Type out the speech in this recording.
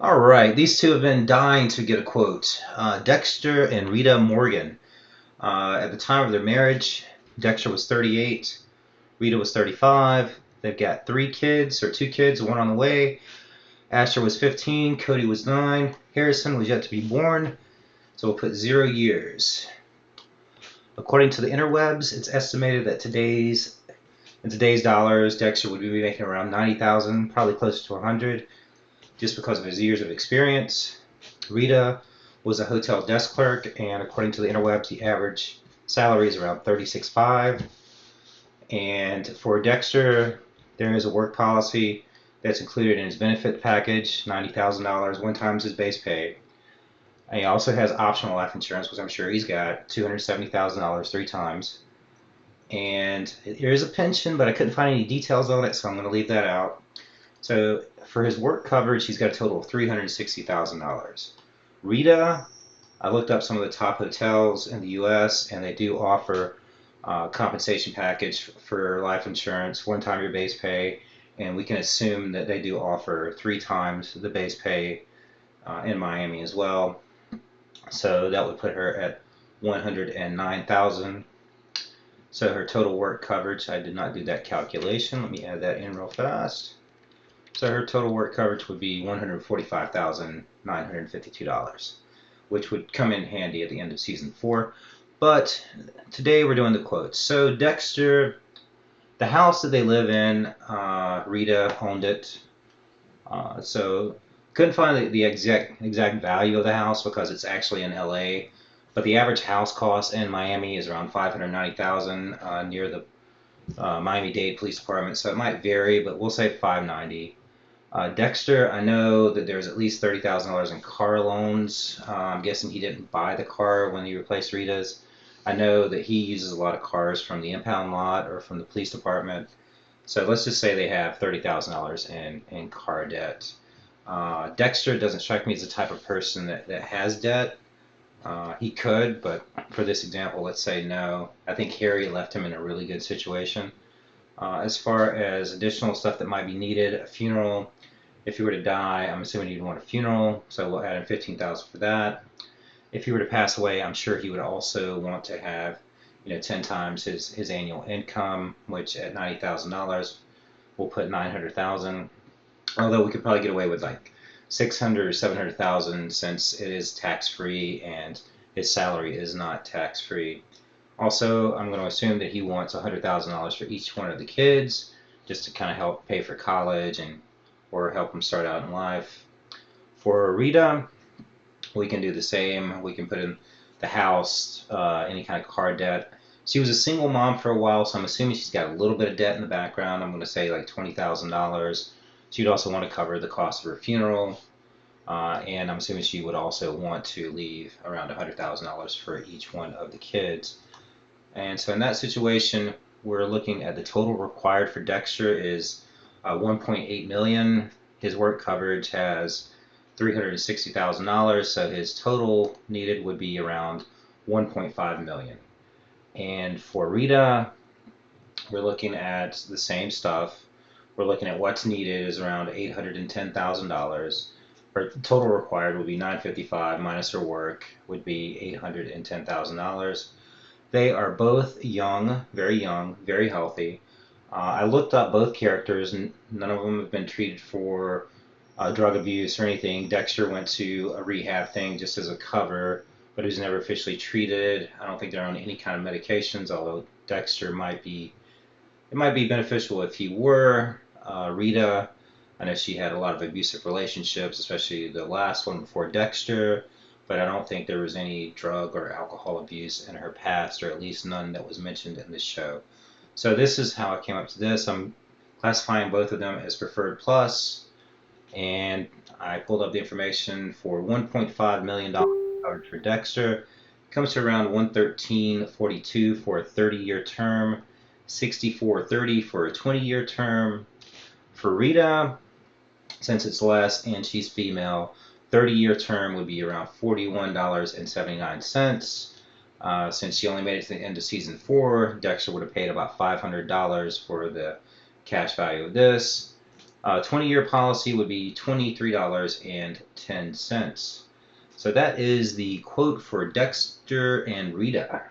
All right, these two have been dying to get a quote. Dexter and Rita Morgan. At the time of their marriage, Dexter was 38, Rita was 35. They've got three kids, or two kids, one on the way. Asher was 15, Cody was 9, Harrison was yet to be born, so we'll put 0 years. According to the interwebs, it's estimated that in today's dollars, Dexter would be making around 90,000, probably closer to 100, just because of his years of experience. Rita was a hotel desk clerk, and according to the interwebs, the average salary is around 36.5. And for Dexter, there is a work policy that's included in his benefit package, $90,000, one times his base pay. And he also has optional life insurance, which I'm sure he's got, $270,000 three times. And there is a pension, but I couldn't find any details on it, so I'm going to leave that out. So for his work coverage, he's got a total of $360,000. Rita, I looked up some of the top hotels in the U.S., and they do offer compensation package for life insurance, one time your base pay, and we can assume that they do offer three times the base pay in Miami as well. So that would put her at 109,000. So her total work coverage, I did not do that calculation. Let me add that in real fast. So her total work coverage would be $145,952, which would come in handy at the end of season 4. But today we're doing the quotes. So Dexter, the house that they live in, Rita owned it. So couldn't find the exact value of the house because it's actually in LA. But the average house cost in Miami is around $590,000 near the Miami-Dade Police Department. So it might vary, but we'll say $590,000. Dexter, I know that there's at least $30,000 in car loans. I'm guessing he didn't buy the car when he replaced Rita's. I know that he uses a lot of cars from the impound lot or from the police department. So let's just say they have $30,000 in car debt. Dexter doesn't strike me as the type of person that has debt. He could, but for this example, let's say no. I think Harry left him in a really good situation. As far as additional stuff that might be needed, a funeral. If you were to die, I'm assuming you'd want a funeral, so we'll add in $15,000 for that. If he were to pass away, I'm sure he would also want to have, 10 times his annual income, which at $90,000, we'll put 900,000. Although we could probably get away with like 600 or 700,000 since it is tax free and his salary is not tax free. Also, I'm going to assume that he wants $100,000 for each one of the kids, just to kind of help pay for college and or help them start out in life. For Rita, we can do the same. We can put in the house, any kind of car debt. She was a single mom for a while, so I'm assuming she's got a little bit of debt in the background. I'm going to say like $20,000. She'd also want to cover the cost of her funeral, and I'm assuming she would also want to leave around $100,000 for each one of the kids. And so in that situation, we're looking at the total required for Dexter is 1.8 million. His work coverage has $360,000, so his total needed would be around 1.5 million. And for Rita, we're looking at the same stuff. We're looking at what's needed is around $810,000. Her total required would be 955 minus her work would be $810,000. They are both young, very healthy. I looked up both characters, and none of them have been treated for drug abuse or anything. Dexter went to a rehab thing just as a cover, but he was never officially treated. I don't think they're on any kind of medications, although Dexter it might be beneficial if he were. Rita, I know she had a lot of abusive relationships, especially the last one before Dexter, but I don't think there was any drug or alcohol abuse in her past, or at least none that was mentioned in this show. So this is how I came up to this. I'm classifying both of them as preferred plus, and I pulled up the information for $1.5 million coverage for Dexter. It comes to around 113.42 for a 30-year term, 64.30 for a 20-year term. For Rita, since it's less and she's female, 30-year term would be around $41.79. Since she only made it to the end of season 4, Dexter would have paid about $500 for the cash value of this. 20-year policy would be $23.10. So that is the quote for Dexter and Rita.